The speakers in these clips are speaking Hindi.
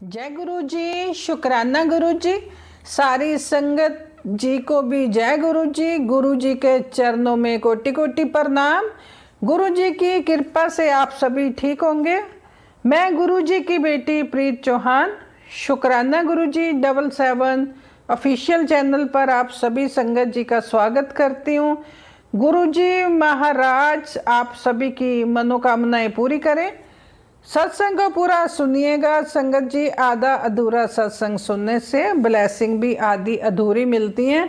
जय गुरु जी, शुक्राना गुरु जी। सारी संगत जी को भी जय गुरु जी। गुरु जी के चरणों में कोटि कोटि प्रणाम। गुरु जी की कृपा से आप सभी ठीक होंगे। मैं गुरु जी की बेटी प्रीत चौहान, शुक्राना गुरु जी 7 ऑफिशियल चैनल पर आप सभी संगत जी का स्वागत करती हूँ। गुरु जी महाराज आप सभी की मनोकामनाएं पूरी करें। सत्संग को पूरा सुनिएगा संगत जी। आधा अधूरा सत्संग सुनने से ब्लेसिंग भी आधी अधूरी मिलती है।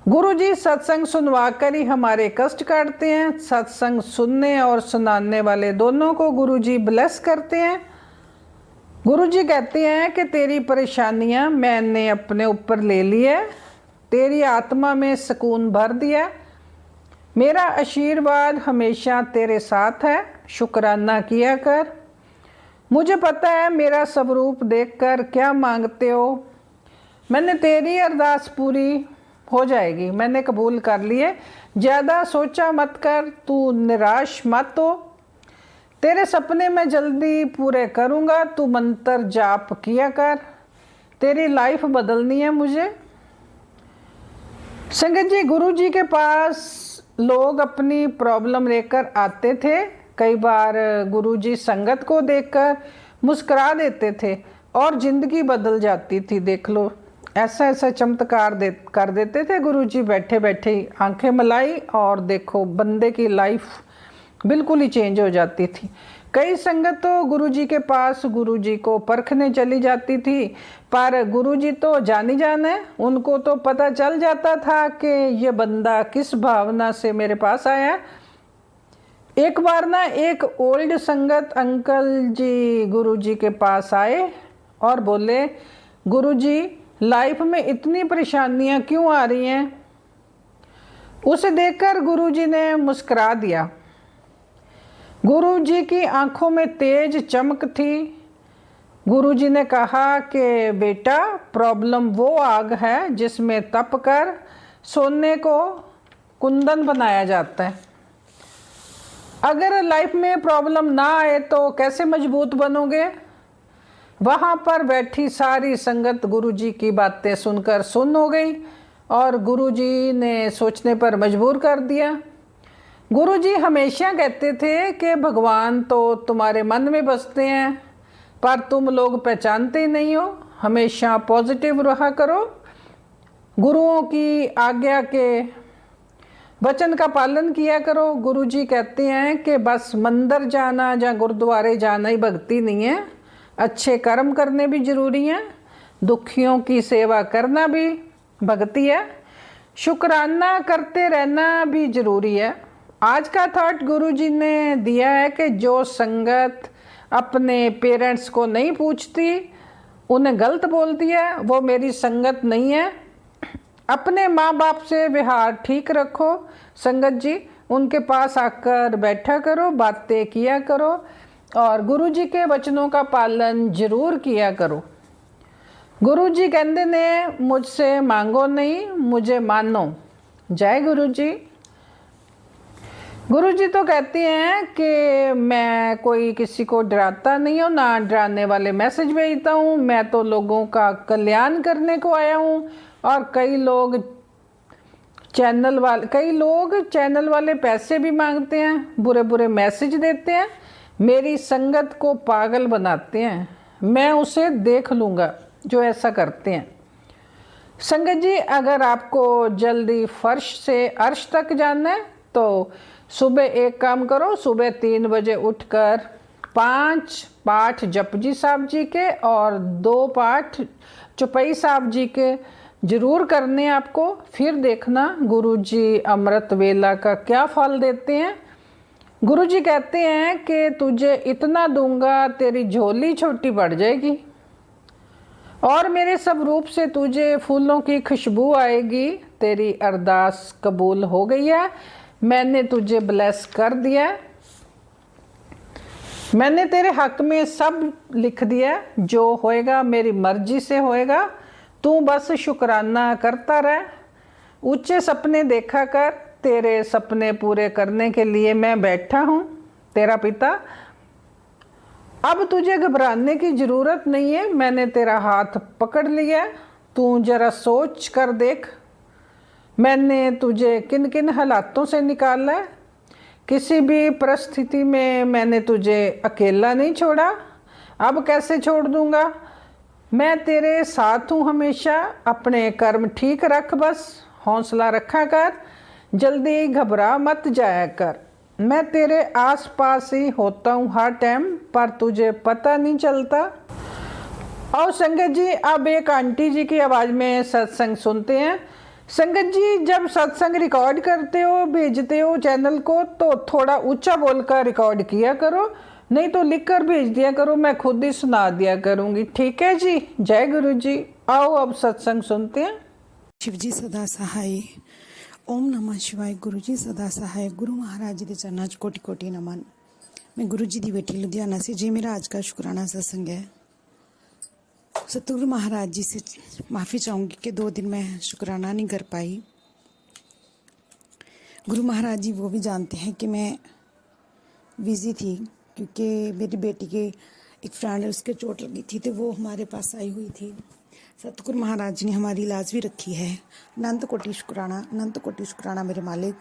गुरु जी सत्संग सुनवा कर ही हमारे कष्ट काटते हैं। सत्संग सुनने और सुनाने वाले दोनों को गुरु जी ब्लेस करते हैं। गुरु जी कहते हैं कि तेरी परेशानियां मैंने अपने ऊपर ले ली है, तेरी आत्मा में सुकून भर दिया। मेरा आशीर्वाद हमेशा तेरे साथ है, शुक्राना किया कर। मुझे पता है मेरा स्वरूप देखकर क्या मांगते हो। मैंने तेरी अरदास पूरी हो जाएगी, मैंने कबूल कर लिए। ज़्यादा सोचा मत कर, तू निराश मत हो। तेरे सपने मैं जल्दी पूरे करूँगा, तू मंत्र जाप किया कर। तेरी लाइफ बदलनी है मुझे। संगत जी गुरु जी के पास लोग अपनी प्रॉब्लम लेकर आते थे। कई बार गुरुजी संगत को देखकर मुस्कुरा देते थे और ज़िंदगी बदल जाती थी। देख लो, ऐसा ऐसा चमत्कार कर देते थे गुरुजी बैठे बैठे ही, आंखें मलाई और देखो बंदे की लाइफ बिल्कुल ही चेंज हो जाती थी। कई संगत तो गुरुजी के पास गुरुजी को परखने चली जाती थी, पर गुरुजी तो जानी जान है, उनको तो पता चल जाता था कि ये बंदा किस भावना से मेरे पास आया। एक बार ना एक ओल्ड संगत अंकल जी गुरुजी के पास आए और बोले, गुरुजी लाइफ में इतनी परेशानियां क्यों आ रही हैं। उसे देखकर गुरुजी ने मुस्कुरा दिया। गुरुजी की आंखों में तेज चमक थी। गुरुजी ने कहा कि बेटा, प्रॉब्लम वो आग है जिसमें तप कर सोने को कुंदन बनाया जाता है। अगर लाइफ में प्रॉब्लम ना आए तो कैसे मजबूत बनोगे। वहाँ पर बैठी सारी संगत गुरुजी की बातें सुनकर सुन्न हो गई और गुरुजी ने सोचने पर मजबूर कर दिया। गुरुजी हमेशा कहते थे कि भगवान तो तुम्हारे मन में बसते हैं, पर तुम लोग पहचानते नहीं हो। हमेशा पॉजिटिव रहा करो, गुरुओं की आज्ञा के वचन का पालन किया करो। गुरुजी कहते हैं कि बस मंदिर जाना या गुरुद्वारे जाना ही भक्ति नहीं है, अच्छे कर्म करने भी जरूरी हैं, दुखियों की सेवा करना भी भक्ति है, शुक्राना करते रहना भी जरूरी है। आज का थॉट गुरुजी ने दिया है कि जो संगत अपने पेरेंट्स को नहीं पूछती, उन्हें गलत बोलती है, वो मेरी संगत नहीं है। अपने माँ बाप से व्यवहार ठीक रखो संगत जी, उनके पास आकर बैठा करो, बातें किया करो और गुरुजी के वचनों का पालन जरूर किया करो। गुरुजी कहते ने मुझसे मांगो नहीं, मुझे मानो। जय गुरुजी। गुरुजी तो कहती हैं कि मैं कोई किसी को डराता नहीं हूँ, ना डराने वाले मैसेज भेजता हूँ। मैं तो लोगों का कल्याण करने को आया हूँ। और कई लोग चैनल वाले पैसे भी मांगते हैं, बुरे बुरे मैसेज देते हैं, मेरी संगत को पागल बनाते हैं। मैं उसे देख लूँगा जो ऐसा करते हैं। संगत जी अगर आपको जल्दी फर्श से अर्श तक जाना है तो सुबह एक काम करो, सुबह 3 बजे उठकर 5 पाठ जपजी साहब जी के और 2 पाठ चौपाई साहब जी के जरूर करने आपको। फिर देखना गुरुजी अमृत वेला का क्या फल देते हैं। गुरुजी कहते हैं कि तुझे इतना दूंगा तेरी झोली छोटी पड़ जाएगी और मेरे स्वरूप से तुझे फूलों की खुशबू आएगी। तेरी अरदास कबूल हो गई है, मैंने तुझे ब्लेस कर दिया, मैंने तेरे हक में सब लिख दिया। जो होएगा मेरी मर्जी से होएगा, तू बस शुक्राना करता रह। ऊंचे सपने देखा कर, तेरे सपने पूरे करने के लिए मैं बैठा हूँ, तेरा पिता। अब तुझे घबराने की ज़रूरत नहीं है, मैंने तेरा हाथ पकड़ लिया। तू जरा सोच कर देख, मैंने तुझे किन किन हालातों से निकाला है। किसी भी परिस्थिति में मैंने तुझे अकेला नहीं छोड़ा, अब कैसे छोड़ दूंगा। मैं तेरे साथ हूँ हमेशा। अपने कर्म ठीक रख, बस हौसला रखा कर, जल्दी घबरा मत जाया कर। मैं तेरे आसपास ही होता हूँ हर टाइम, पर तुझे पता नहीं चलता। और संगत जी, अब एक आंटी जी की आवाज़ में सत्संग सुनते हैं। संगत जी, जब सत्संग रिकॉर्ड करते हो, भेजते हो चैनल को, तो थोड़ा ऊंचा बोलकर रिकॉर्ड किया करो, नहीं तो लिखकर भेज दिया करो, मैं खुद ही सुना दिया करूँगी। ठीक है जी। जय गुरु जी। आओ अब सत्संग सुनते हैं। शिव जी सदा सहाय। ओम नमः शिवाय। गुरु जी सदा सहाय। गुरु महाराज जी के चरणों च कोटि कोटि नमन। मैं गुरु जी की बेटी लुधियाना से जी। मेरा आज का शुक्राना सत्संग है। सतगुरु महाराज जी से माफ़ी चाहूँगी कि 2 दिन मैं शुक्राना नहीं कर पाई। गुरु महाराज जी वो भी जानते हैं कि मैं बिज़ी थी, क्योंकि मेरी बेटी के एक फ्रेंड है, उसके चोट लगी थी, तो वो हमारे पास आई हुई थी। सतगुरु महाराज जी ने हमारी इलाज भी रखी है। अनंत कोटि शुक्राना, अनंत कोटि शुक्राना मेरे मालिक,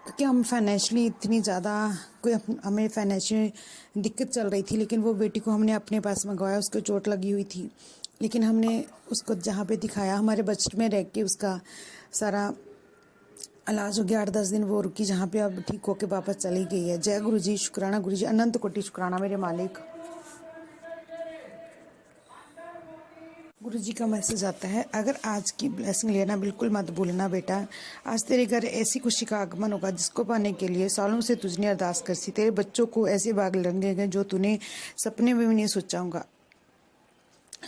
क्योंकि हम फाइनेंशियली इतनी ज़्यादा हमें फाइनेंशियल दिक्कत चल रही थी, लेकिन वो बेटी को हमने अपने पास मंगवाया। उसको चोट लगी हुई थी, लेकिन हमने उसको जहाँ पे दिखाया, हमारे बजट में रह के उसका सारा इलाज हो गया। 8-10 दिन वो रुकी, जहाँ पे अब ठीक होके वापस चली गई है। जय गुरु जी। शुक्राना गुरु जी, अनंत कोटि शुक्राना मेरे मालिक। गुरु जी का मैसेज आता है, अगर आज की ब्लेसिंग लेना बिल्कुल मत भूलना बेटा। आज तेरे घर ऐसी खुशी का आगमन होगा जिसको पाने के लिए सालों से तुझने अरदास कर सी। तेरे बच्चों को ऐसे भाग लगेंगे जो तूने सपने में भी नहीं सोचा होगा।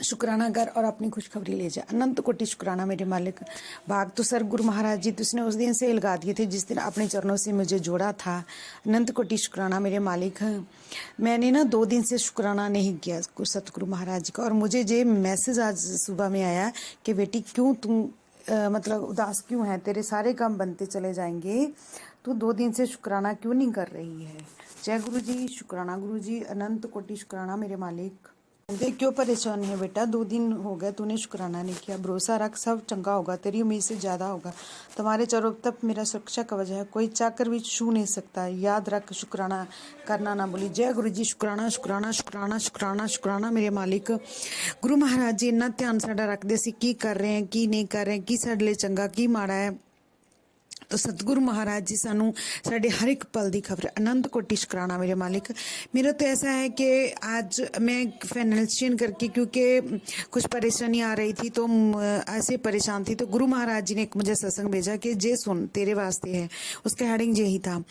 शुक्राना कर और अपनी खुशखबरी ले जा। अनंत कोटि शुक्राना मेरे मालिक। भाग तो सर गुरु महाराज जी तुझने उस दिन से लगा दिए थे जिस दिन अपने चरणों से मुझे जोड़ा था। अनंत कोटि शुक्राना मेरे मालिक। मैंने ना 2 दिन से शुक्राना नहीं किया सतगुरु महाराज जी का, और मुझे ये मैसेज आज सुबह में आया कि बेटी क्यों तुम मतलब उदास क्यों है, तेरे सारे काम बनते चले जाएंगे, तू 2 दिन से शुक्राना क्यों नहीं कर रही है। जय गुरु जी। शुक्राना गुरु जी, अनंत कोटि शुक्राना मेरे मालिक। देख क्यों परेशानी है बेटा, 2 दिन हो गए तूने शुक्राना नहीं किया। भरोसा रख, सब चंगा होगा, तेरी उम्मीद से ज़्यादा होगा। तुम्हारे चारों तरफ मेरा सुरक्षा कवच है, कोई चाकर भी छू नहीं सकता। याद रख, शुक्राना करना ना भूली। जय गुरु जी। शुक्राना शुक्राना शुक्राना शुक्राना शुक्राना मेरे मालिक। गुरु महाराज जी इन्ना ध्यान साडा रखते सी की कर रहे हैं की नहीं कर रहे हैं, की साडे लिए चंगा की माड़ा है। तो सतगुरु महाराज जी सानू साडे हर एक पल की खबर। अनंत कोटि शुक्राना मेरे मालिक। मेरा तो ऐसा है कि आज मैं फाइनेंशियल करके क्योंकि कुछ परेशानी आ रही थी, तो ऐसे परेशान थी, तो गुरु महाराज जी ने एक मुझे सत्संग भेजा कि जे सुन तेरे वास्ते है। उसका हेडिंग यही था।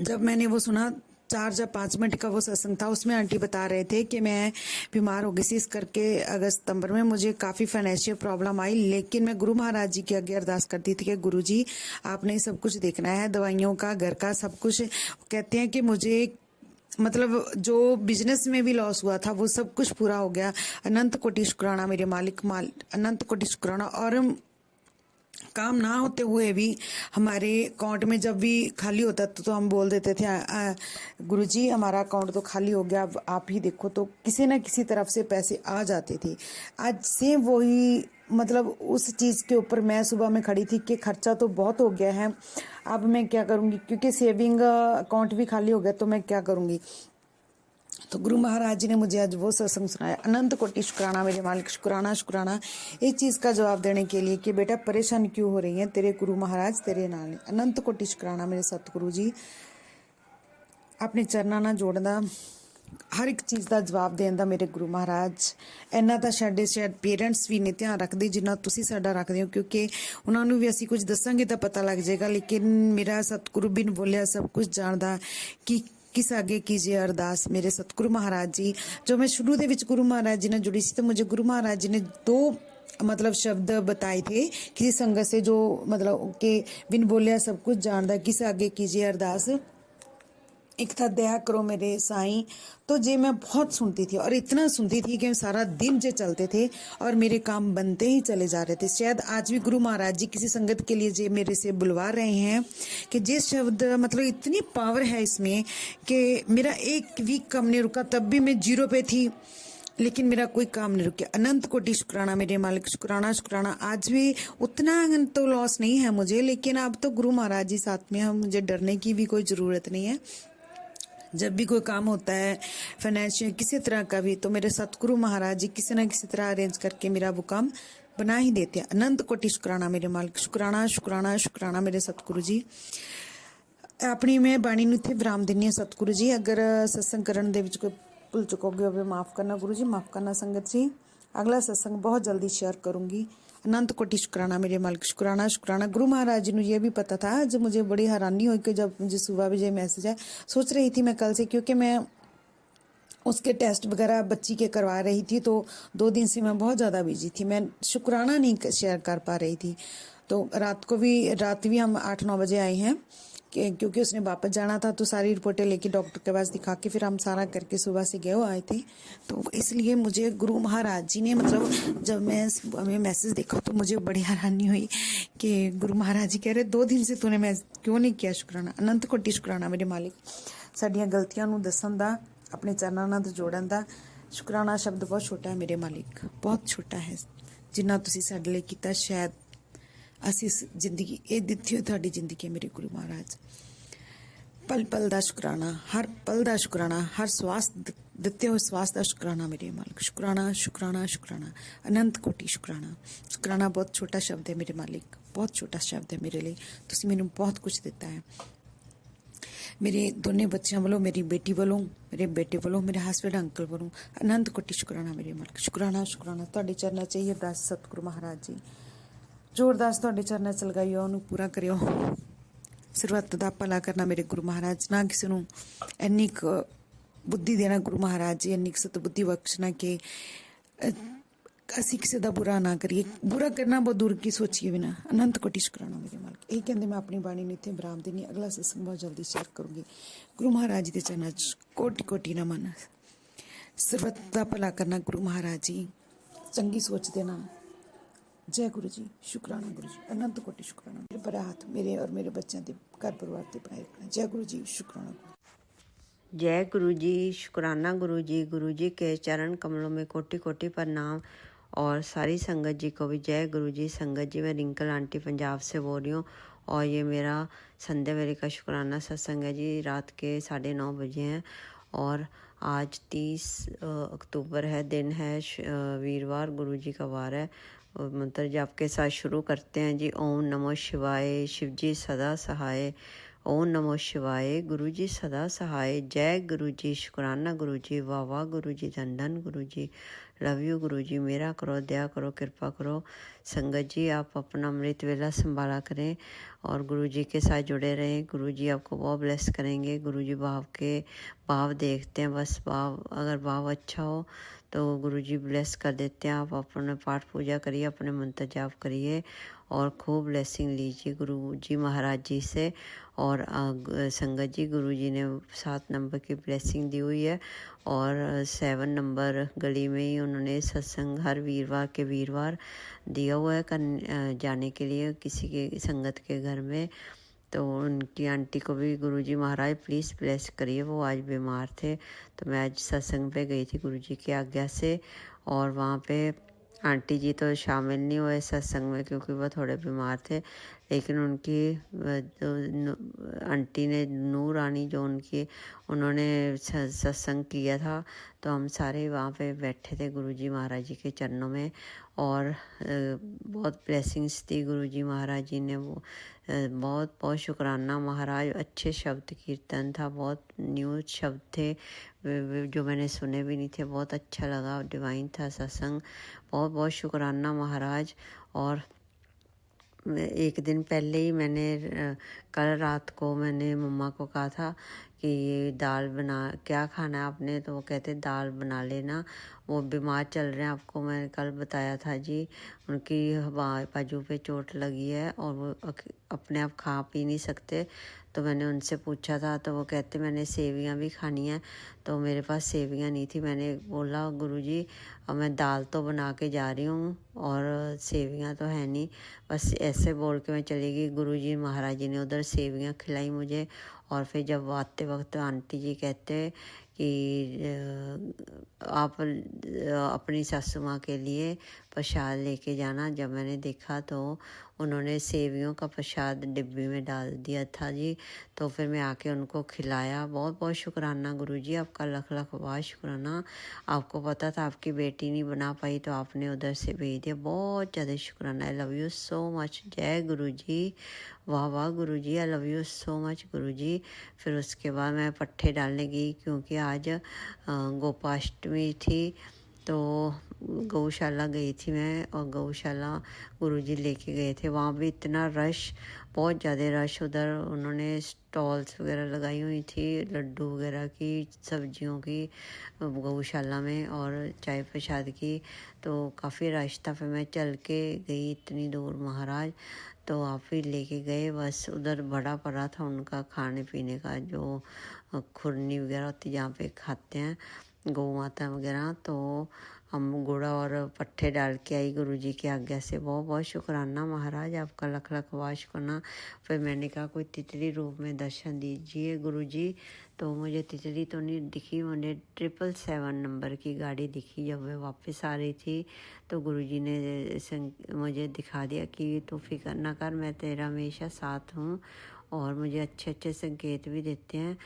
जब मैंने वो सुना, 4 या 5 मिनट का वो सत्संग था, उसमें आंटी बता रहे थे कि मैं बीमार हो गई थी, इस करके अगस्त सितंबर में मुझे काफ़ी फाइनेंशियल प्रॉब्लम आई, लेकिन मैं गुरु महाराज जी के आगे अरदास करती थी कि गुरु जी आपने सब कुछ देखना है, दवाइयों का, घर का, सब कुछ। कहते हैं कि मुझे मतलब जो बिजनेस में भी लॉस हुआ था वो सब कुछ पूरा हो गया। अनंत कोटि शुक्राना मेरे मालिक। अनंत कोटि शुक्राना। और काम ना होते हुए भी हमारे अकाउंट में जब भी खाली होता तो हम बोल देते थे गुरुजी हमारा अकाउंट तो खाली हो गया, अब आप ही देखो, तो किसी न किसी तरफ से पैसे आ जाते थे। आज से वही मतलब उस चीज़ के ऊपर मैं सुबह में खड़ी थी कि खर्चा तो बहुत हो गया है, अब मैं क्या करूँगी, क्योंकि सेविंग अकाउंट भी खाली हो गया, तो मैं क्या करूँगी। तो गुरु महाराज जी ने मुझे आज वो सत्संग सुनाया। अनंत कोटि शुक्राना मेरे मालिक। शुक्राना शुक्राना एक चीज़ का जवाब देने के लिए कि बेटा परेशान क्यों हो रही है, तेरे गुरु महाराज तेरे नाल ने। अनंत कोटि शुक्राना मेरे सतगुरु जी। अपने चरणा ਨਾਲ जोड़ना, हर एक चीज़ का जवाब देने का मेरे गुरु महाराज। इन्ना तो शायद पेरेंट्स भी नहीं ध्यान रखते जिन्ना तुसी साडा रखते हो, क्योंकि उन्होंने भी असी कुछ दसांगे तो पता लग जाएगा, लेकिन मेरा सतगुरु बिन बोलिया सब कुछ जानता कि किस आगे कीजिए अरदास। मेरे सतगुरु महाराज जी, जो मैं शुरू दे विच गुरु महाराज जी ने जुड़ी सी, तो मुझे गुरु महाराज जी ने 2 मतलब शब्द बताए थे किसी संगत से, जो मतलब कि बिन बोलिया सब कुछ जानता, किस आगे कीजिए अरदास। एक था दया करो मेरे साईं, तो जे मैं बहुत सुनती थी और इतना सुनती थी कि सारा दिन जे चलते थे और मेरे काम बनते ही चले जा रहे थे। शायद आज भी गुरु महाराज जी किसी संगत के लिए जे मेरे से बुलवा रहे हैं कि जे शब्द मतलब इतनी पावर है इसमें कि मेरा एक वीक काम नहीं रुका, तब भी मैं 0 पे थी, लेकिन मेरा कोई काम नहीं रुके। अनंत कोटि शुक्राना मेरे मालिक, शुक्राना शुक्राना। आज भी उतना तो लॉस नहीं है मुझे, लेकिन अब तो गुरु महाराज जी साथ में हैं, मुझे डरने की भी कोई ज़रूरत नहीं है। जब भी कोई काम होता है फाइनेंशियल किसी तरह का भी, तो मेरे सतगुरु महाराज जी किसी न किसी तरह अरेंज करके मेरा वो काम बना ही देते हैं। अनंत कोटि शुक्राना मेरे मालिक, शुक्राना शुक्राना शुक्राना मेरे सतगुरु जी। ਆਪਣੀ ਮੈਂ ਬਾਣੀ ਨੂੰ ਇੱਥੇ ਵਿਰਾਮ ਦਿੰਦੀ ਹਾਂ। ਸਤਿਗੁਰੂ ਜੀ, ਅਗਰ ਸਤਸੰਗ ਕਰਨ ਦੇ ਵਿੱਚ ਕੋਈ ਭੁੱਲ ਚੁੱਕ ਹੋਵੇ ਹੋਵੇ ਮਾफ़ करना गुरु जी, माफ़ करना संगत जी। अगला सत्संग बहुत जल्दी शेयर करूंगी। अनंत कोटि शुक्राना मेरे मालिक, शुक्राना शुक्राना। गुरु महाराज जी ने ये भी पता था, जब मुझे बड़ी हैरानी हुई कि जब मुझे सुबह भी ये मैसेज है, सोच रही थी मैं कल से, क्योंकि मैं उसके टेस्ट वगैरह बच्ची के करवा रही थी, तो 2 दिन से मैं बहुत ज़्यादा बिजी थी, मैं शुक्राना नहीं शेयर कर पा रही थी। तो रात भी हम 8-9 बजे आए हैं क्योंकि उसने वापस जाना था, तो सारी रिपोर्टें लेके डॉक्टर के पास दिखा के फिर हम सारा करके सुबह से गए आए थे। तो इसलिए मुझे गुरु महाराज जी ने मतलब जब मैं मैसेज देखा तो मुझे बड़ी हैरानी हुई कि गुरु महाराज जी कह रहे 2 दिन से तूने मैं क्यों नहीं किया शुक्राना। अनंत कोटि शुक्राना मेरे मालिक, साडियां गलतियां नूं दसन दा, अपने चरणों नाल जोड़न दा। शुक्राना शब्द बहुत छोटा है मेरे मालिक, बहुत छोटा है। जिन्ना तुसीं साडे लई कीता, शायद ਅਸੀਂ ਜ਼ਿੰਦਗੀ ਇਹ ਦਿੱਤੀ ਹੋਈ ਤੁਹਾਡੀ ਜ਼ਿੰਦਗੀ ਹੈ ਮੇਰੇ ਗੁਰੂ ਮਹਾਰਾਜ। ਪਲ ਪਲ ਦਾ ਸ਼ੁਕਰਾਨਾ, ਹਰ ਪਲ ਦਾ ਸ਼ੁਕਰਾਨਾ, ਹਰ ਸਵਾਸ ਦਿੱਤੇ ਹੋਏ ਸਵਾਸ ਦਾ ਸ਼ੁਕਰਾਨਾ ਮੇਰੇ ਮਾਲਿਕ। ਸ਼ੁਕਰਾਨਾ ਸ਼ੁਕਰਾਨਾ ਸ਼ੁਕਰਾਨਾ, ਅਨੰਤ ਕੋਟि ਸ਼ੁਕਰਾਨਾ। ਸ਼ੁਕਰਾਨਾ ਬਹੁਤ ਛੋਟਾ ਸ਼ਬਦ ਹੈ ਮੇਰੇ ਮਾਲਿਕ, ਬਹੁਤ ਛੋਟਾ ਸ਼ਬਦ ਹੈ ਮੇਰੇ ਲਈ। ਤੁਸੀਂ ਮੈਨੂੰ ਬਹੁਤ ਕੁਝ ਦਿੱਤਾ ਹੈ, ਮੇਰੇ ਦੋਨੇ ਬੱਚਿਆਂ ਵੱਲੋਂ, ਮੇਰੀ ਬੇਟੀ ਵੱਲੋਂ, ਮੇਰੇ ਬੇਟੇ ਵੱਲੋਂ, ਮੇਰੇ ਹਸਬੈਂਡ ਅੰਕਲ ਵੱਲੋਂ। ਅਨੰਤ ਕੋਟि ਸ਼ੁਕਰਾਨਾ ਮੇਰੇ ਮਾਲਿਕ, ਸ਼ੁਕਰਾਨਾ ਸ਼ੁਕਰਾਨਾ। ਤੁਹਾਡੇ ਚਰਨਾਂ 'ਚ ਇਹ ਅਰਦਾਸ ਸਤਿਗੁਰੂ ਮਹਾਰਾਜ ਜੀ, ਜੋ ਅਰਦਾਸ ਤੁਹਾਡੇ ਚਰਨਾਂ 'ਚ ਲਗਾਈ ਉਹਨੂੰ ਪੂਰਾ ਕਰਿਓ। ਸਰਬੱਤ ਦਾ ਭਲਾ ਕਰਨਾ ਮੇਰੇ ਗੁਰੂ ਮਹਾਰਾਜ, ਨਾ ਕਿਸੇ ਨੂੰ ਇੰਨੀ ਕੁ ਬੁੱਧੀ ਦੇਣਾ ਗੁਰੂ ਮਹਾਰਾਜ ਜੀ, ਇੰਨੀ ਕੁ ਸਤਬੁੱਧੀ ਬਖਸ਼ਣਾ ਕਿ ਅਸੀਂ ਕਿਸੇ ਦਾ ਬੁਰਾ ਨਾ ਕਰੀਏ, ਬੁਰਾ ਕਰਨਾ ਬਹੁਤ ਦੂਰ ਕੀ ਸੋਚੀਏ ਵੀ ਨਾ। ਅਨੰਤ ਕੋਟि ਸ਼ੁਕਰਾਨਾ ਮੇਰੇ ਮਾਲਕ। ਇਹ ਕਹਿੰਦੇ ਮੈਂ ਆਪਣੀ ਬਾਣੀ ਨੂੰ ਇੱਥੇ ਵਿਰਾਮ ਦੇਣੀ। ਅਗਲਾ ਸਤਸੰਗ ਬਹੁਤ ਜਲਦੀ ਸ਼ੇਅਰ ਕਰੂੰਗੀ। ਗੁਰੂ ਮਹਾਰਾਜ ਜੀ ਦੇ ਚਰਨਾਂ 'ਚ ਕੋਟि ਕੋਟि ਨਮਨ। ਸਰਬੱਤ ਦਾ ਭਲਾ ਕਰਨਾ ਗੁਰੂ ਮਹਾਰਾਜ ਜੀ, ਚੰਗੀ ਸੋਚ ਦੇਣਾ। जय गुरु जी, शुक्राना गुरु जी, अनंत कोटि शुक्राना। मेरे बड़ा हाथ मेरे और मेरे बच्चों के घर परिवार से बनाए रखना। जय गुरु जी, शुक्राना गुरु। जय गुरु जी, शुक्राना गुरु जी के चरण कमलों में कोटि कोटि प्रणाम। और सारी संगत जी को भी जय गुरु जी। संगत जी, मैं रिंकल आंटी पंजाब से बोल रही हूँ और ये मेरा संध्या वेले का शुक्राना सत्संग है जी। रात के 9:30 बजे हैं और आज 30 अक्टूबर है, दिन है वीरवार, गुरु जी का वार है। मंत्र जाप के साथ शुरू करते हैं जी। ओम नमो शिवाय, शिव जी सदा सहाय। ओम नमो शिवाय, गुरु जी सदा सहाय। जय गुरु जी, शुक्राना गुरु जी, वाह वाह गुरु जी, धन धन गुरु जी, लव यू गुरु जी। मेरा करो, दया करो, कृपा करो। संगत जी, आप अपना अमृत वेला संभाला करें और गुरु जी के साथ जुड़े रहें। गुरु जी आपको बहुत ब्लेस करेंगे। गुरु जी भाव देखते हैं, बस अगर भाव अच्छा हो तो गुरु जी ब्लेस कर देते हैं। आप अपने पाठ पूजा करिए, अपने मंत्र जाप करिए और खूब ब्लेसिंग लीजिए गुरु जी महाराज जी से। और संगत जी, गुरु जी ने 7 नंबर की ब्लेसिंग दी हुई है और 7 नंबर गली में ही उन्होंने सत्संग हर वीरवार के वीरवार दिया हुआ है जाने के लिए किसी के संगत के घर में। तो उनकी आंटी को भी गुरु जी महाराज प्लीज़ ब्लेस करिए। वो आज बीमार थे, तो मैं आज सत्संग पे गई थी गुरु जी की आज्ञा से, और वहाँ पे आंटी जी तो शामिल नहीं हुए सत्संग में क्योंकि वो थोड़े बीमार थे, लेकिन उनकी आंटी ने नूर रानी जो उन्होंने सत्संग किया था, तो हम सारे वहाँ पे बैठे थे गुरु जी महाराज जी के चरणों में और बहुत ब्लेसिंग्स थी गुरु जी महाराज जी ने। वो बहुत बहुत शुक्राना महाराज। अच्छे शब्द कीर्तन था, बहुत न्यू शब्द थे जो मैंने सुने भी नहीं थे, बहुत अच्छा लगा, डिवाइन था सत्संग। बहुत बहुत शुक्राना महाराज। और एक दिन पहले ही मैंने कल रात को मैंने मम्मा को कहा था कि ये दाल बना, क्या खाना है आपने, तो वो कहते दाल बना लेना, वो बीमार चल रहे हैं। आपको मैंने कल बताया था जी, उनकी बाजू पे चोट लगी है और वो अपने आप खा पी नहीं सकते, तो मैंने उनसे पूछा था तो वो कहते मैंने सेवियां भी खानी है, तो मेरे पास सेवियां नहीं थी। मैंने बोला गुरुजी अब मैं दाल तो बना के जा रही हूँ और सेवियां तो है नहीं, बस ऐसे बोल के मैं चली गई। गुरुजी महाराज जी ने उधर सेवियां खिलाई मुझे। और फिर जब आते वक्त आंटी जी कहते कि आप अपनी सासू माँ के लिए प्रसाद लेके जाना। जब मैंने देखा तो उन्होंने सेवियों का प्रसाद डिब्बी में डाल दिया था जी, तो फिर मैं आके उनको खिलाया। बहुत बहुत शुक्राना गुरुजी, आपका लख लख वाह शुक्राना। आपको पता था आपकी बेटी नहीं बना पाई तो आपने उधर से भेज दिया, बहुत ज़्यादा शुक्राना। I love you so much. जय गुरुजी, वाह वाह Guruji, I love you so much Guruji. फिर उसके बाद मैं पट्ठे डालने गई क्योंकि आज गोपाष्टमी थी, तो गौशाला गई थी मैं। और गौशाला गुरुजी लेके गए थे, वहाँ भी इतना रश, बहुत ज़्यादा रश। उधर उन्होंने स्टॉल्स वगैरह लगाई हुई थी लड्डू वगैरह की, सब्जियों की गौशाला में, और चाय प्रसाद की, तो काफ़ी रश था। फिर मैं चल के गई इतनी दूर महाराज, तो आप ही लेके गए। बस उधर बड़ा पड़ा था उनका खाने पीने का, जो खुरनी वगैरह होती जहाँ पे खाते हैं गौ माता वगैरह, तो हम गुड़ और पट्ठे डाल के आई गुरुजी की आज्ञा से। बहुत बहुत शुक्राना महाराज, आपका लख लख वाह शुक्राना। फिर मैंने कहा कोई तितली रूप में दर्शन दीजिए गुरुजी, तो मुझे तितली तो नहीं दिखी, मुझे 777 नंबर की गाड़ी दिखी। जब मैं वापस आ रही थी तो गुरुजी ने मुझे दिखा दिया कि तू फिक्र ना कर, मैं तेरा हमेशा साथ हूँ। और मुझे अच्छे अच्छे संकेत भी देते हैं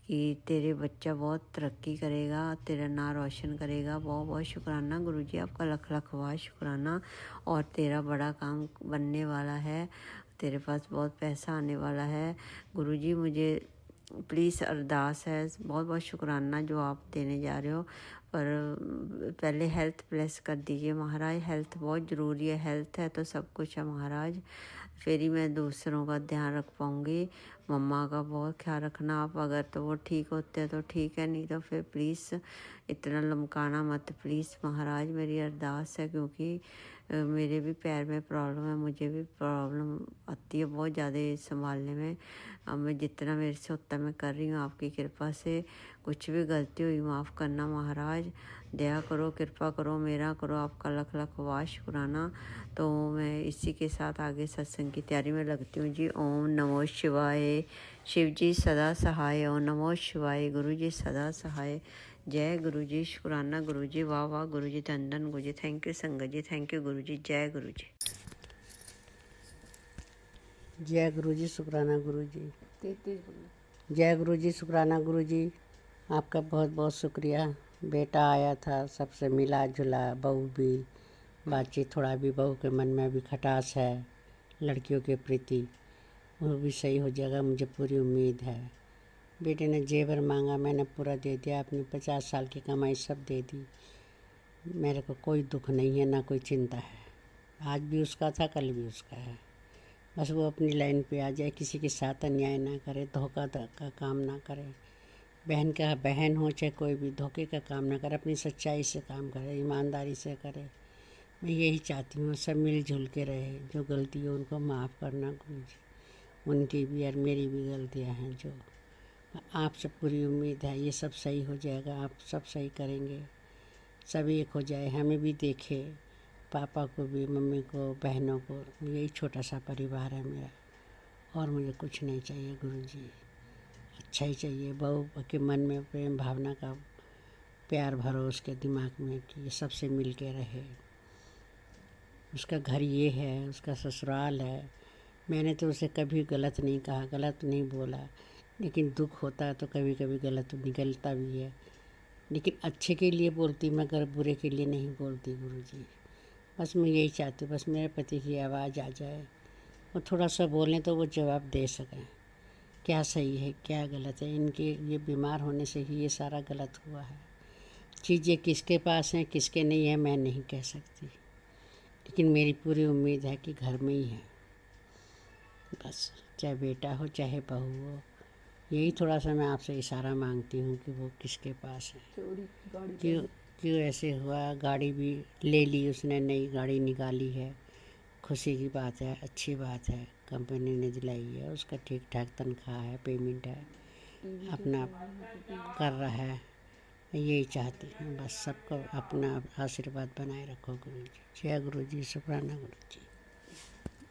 कि तेरे बच्चा बहुत तरक्की करेगा, तेरा नाम रोशन करेगा। बहुत बहुत शुक्राना गुरुजी, आपका लख लख वाह शुक्राना। और तेरा बड़ा काम बनने वाला है, तेरे पास बहुत पैसा आने वाला है गुरुजी। मुझे प्लीज़ अरदास है, बहुत बहुत शुक्राना जो आप देने जा रहे हो, पर पहले हेल्थ प्लस कर दीजिए महाराज। हेल्थ बहुत ज़रूरी है, हेल्थ है तो सब कुछ है महाराज, फिर ही मैं दूसरों का ध्यान रख पाऊँगी। मम्मा का बहुत ख्याल रखना आप, अगर तो वो ठीक होते हैं तो ठीक है, नहीं तो फिर प्लीज़ इतना लमकाना मत प्लीज़ महाराज, मेरी अरदास है। क्योंकि मेरे भी पैर में प्रॉब्लम है, मुझे भी प्रॉब्लम आती है बहुत ज़्यादा संभालने में। अब मैं जितना मेरे से होता मैं कर रही हूँ आपकी कृपा से। कुछ भी गलती हुई माफ़ करना महाराज, दया करो, कृपा करो, मेरा करो, आपका लख लख वाह शुक्राना। तो मैं इसी के साथ आगे सत्संग की तैयारी में लगती हूँ जी। ओम नमो शिवाय, शिव जी सदा सहाय। ओम नमो शिवाय, गुरु जी सदा सहाय। जय गुरु जी, शुक्राना गुरु जी, वाह वाह गुरु जी, धन धन गुरु जी, थैंक यू संगत जी, थैंक यू गुरु जी। जय गुरु जी। जय गुरु जी, शुक्राना गुरु जी। जय गुरु जी, शुक्राना गुरु जी। आपका बहुत बहुत शुक्रिया। बेटा आया था, सबसे मिला जुला, बहू भी बातचीत, थोड़ा भी बहू के मन में भी खटास है लड़कियों के प्रति, वो भी सही हो जाएगा, मुझे पूरी उम्मीद है। बेटे ने जेवर मांगा, मैंने पूरा दे दिया, अपनी 50 साल की कमाई सब दे दी। मेरे को कोई दुख नहीं है, ना कोई चिंता है। आज भी उसका था, कल भी उसका है। बस वो अपनी लाइन पे आ जाए, किसी के साथ अन्याय ना करे, धोखा का काम ना करे। बहन का बहन हो चाहे कोई भी, धोखे का काम ना करे, अपनी सच्चाई से काम करे, ईमानदारी से करे। मैं यही चाहती हूँ सब मिलजुल के रहे। जो गलती हो उनको माफ़ करना गुरु जी, उनकी भी और मेरी भी गलतियाँ हैं। जो आपसे पूरी उम्मीद है ये सब सही हो जाएगा, आप सब सही करेंगे, सब एक हो जाए। हमें भी देखे, पापा को भी, मम्मी को, बहनों को। यही छोटा सा परिवार है मेरा, और मुझे कुछ नहीं चाहिए गुरुजी, अच्छा ही चाहिए। बहू के मन में प्रेम भावना का प्यार भरो उसके दिमाग में कि सबसे मिल के रहे। उसका घर ये है, उसका ससुराल है। मैंने तो उसे कभी गलत नहीं कहा, गलत नहीं बोला, लेकिन दुख होता है तो कभी कभी गलत निकलता भी है। लेकिन अच्छे के लिए बोलती, मगर बुरे के लिए नहीं बोलती गुरुजी। बस मैं यही चाहती हूँ, बस मेरे पति की आवाज़ आ जाए, वो थोड़ा सा बोलें तो वो जवाब दे सकें, क्या सही है क्या गलत है। इनके ये बीमार होने से ही ये सारा गलत हुआ है। चीज़ें किसके पास हैं किसके नहीं है मैं नहीं कह सकती, लेकिन मेरी पूरी उम्मीद है कि घर में ही है। बस चाहे बेटा हो चाहे बहू हो, यही थोड़ा सा मैं आपसे इशारा मांगती हूँ कि वो किसके पास है। क्यों क्यों ऐसे हुआ। गाड़ी भी ले ली उसने, नई गाड़ी निकाली है, खुशी की बात है, अच्छी बात है। कंपनी ने दिलाई है, उसका ठीक ठाक तनख्वाह है, पेमेंट है, अपना कर रहा है। यही चाहती हूँ बस, सबको अपना आशीर्वाद बनाए रखो गुरु जी। जय गुरु जी, शुक्राना गुरु जी।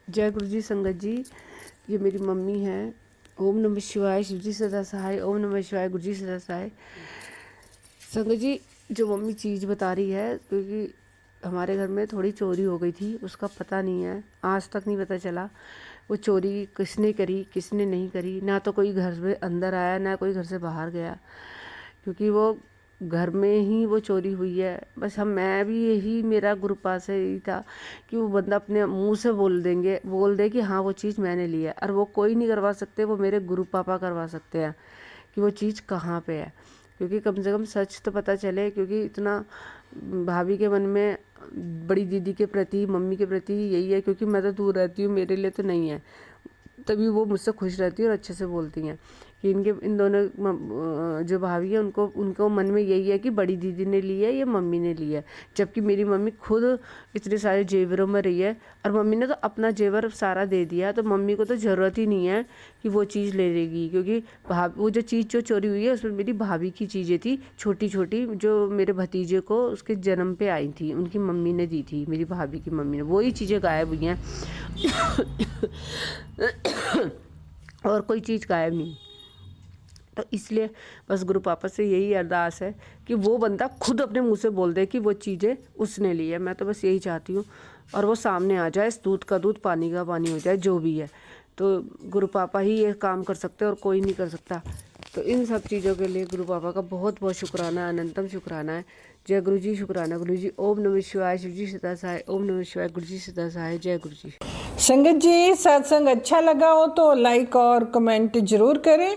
जय गुरु जी संगत जी। ये मेरी मम्मी है। ओम नमः शिवाय, शिव जी सदा सहाय। ओम नमः शिवाय, गुरु जी सदा सहाय। संगत जी, जो मम्मी चीज़ बता रही है, क्योंकि हमारे घर में थोड़ी चोरी हो गई थी, उसका पता नहीं है, आज तक नहीं पता चला वो चोरी किसने करी किसने नहीं करी। ना तो कोई घर में अंदर आया, ना कोई घर से बाहर गया, क्योंकि वो घर में ही वो चोरी हुई है। बस मैं भी यही, मेरा गुरु पास से यही था कि वो बंदा अपने मुंह से बोल दे कि हाँ वो चीज़ मैंने ली है। और वो कोई नहीं करवा सकते, वो मेरे गुरु पापा करवा सकते हैं कि वो चीज़ कहाँ पे है। क्योंकि कम से कम सच तो पता चले, क्योंकि इतना भाभी के मन में बड़ी दीदी के प्रति, मम्मी के प्रति यही है, क्योंकि मैं तो दूर रहती हूँ, मेरे लिए तो नहीं है, तभी वो मुझसे खुश रहती है और अच्छे से बोलती हैं कि इन दोनों जो भाभी है उनको मन में यही है कि बड़ी दीदी ने ली है या मम्मी ने ली है। जबकि मेरी मम्मी खुद इतने सारे जेवरों में रही है, और मम्मी ने तो अपना जेवर सारा दे दिया, तो मम्मी को तो ज़रूरत ही नहीं है कि वो चीज़ ले लेगी। क्योंकि वो जो चीज़ जो चोरी हुई है उसमें मेरी भाभी की चीज़ें थी, छोटी छोटी, जो मेरे भतीजे को उसके जन्म पे आई थी, उनकी मम्मी ने दी थी, मेरी भाभी की मम्मी ने। वही चीज़ें गायब हुई हैं और कोई चीज़ गायब नहीं। तो इसलिए बस गुरु पापा से यही अरदास है कि वो बंदा खुद अपने मुंह से बोल दे कि वो चीज़ें उसने ली है। मैं तो बस यही चाहती हूँ, और वो सामने आ जाए, दूध का दूध पानी का पानी हो जाए, जो भी है। तो गुरु पापा ही ये काम कर सकते हैं और कोई नहीं कर सकता। तो इन सब चीज़ों के लिए गुरु पापा का बहुत बहुत शुक्राना, अनंतम शुक्राना है। जय गुरु जी, शुक्राना गुरु जी। ओम नमः शिवाय, शिव जी सदा सहाय। ओम नमः शिवाय, गुरु जी सदा सहाय। जय गुरु जी। संगत जी, सत्संग अच्छा लगा हो तो लाइक और कमेंट जरूर करें।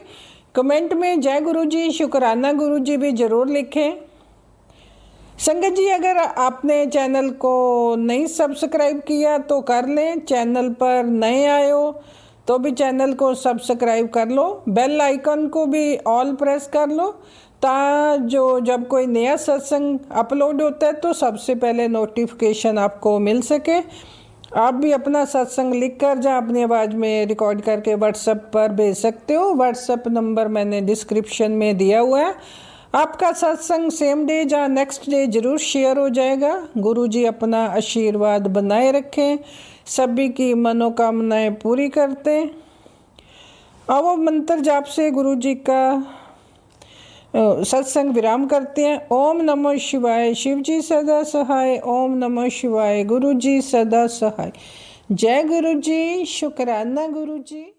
कमेंट में जय गुरु जी, शुक्राना गुरु जी भी जरूर लिखें। संगत जी, अगर आपने चैनल को नहीं सब्सक्राइब किया तो कर लें। चैनल पर नए आए हो तो भी चैनल को सब्सक्राइब कर लो, बेल आइकन को भी ऑल प्रेस कर लो, जब कोई नया सत्संग अपलोड होता है तो सबसे पहले नोटिफिकेशन आपको मिल सके। आप भी अपना सत्संग लिख कर जहाँ अपनी आवाज़ में रिकॉर्ड करके व्हाट्सएप पर भेज सकते हो। व्हाट्सएप नंबर मैंने डिस्क्रिप्शन में दिया हुआ है। आपका सत्संग सेम डे या नेक्स्ट डे ज़रूर शेयर हो जाएगा। गुरु जी अपना आशीर्वाद बनाए रखें, सभी की मनोकामनाएं पूरी करते। अब मंत्र जाप से गुरु जी का सत्संग विराम करते हैं। ओम नमः शिवाय, शिव जी सदा सहाय। ओम नमः शिवाय, गुरु जी सदा सहाय। जय गुरु जी, शुक्राना गुरु जी।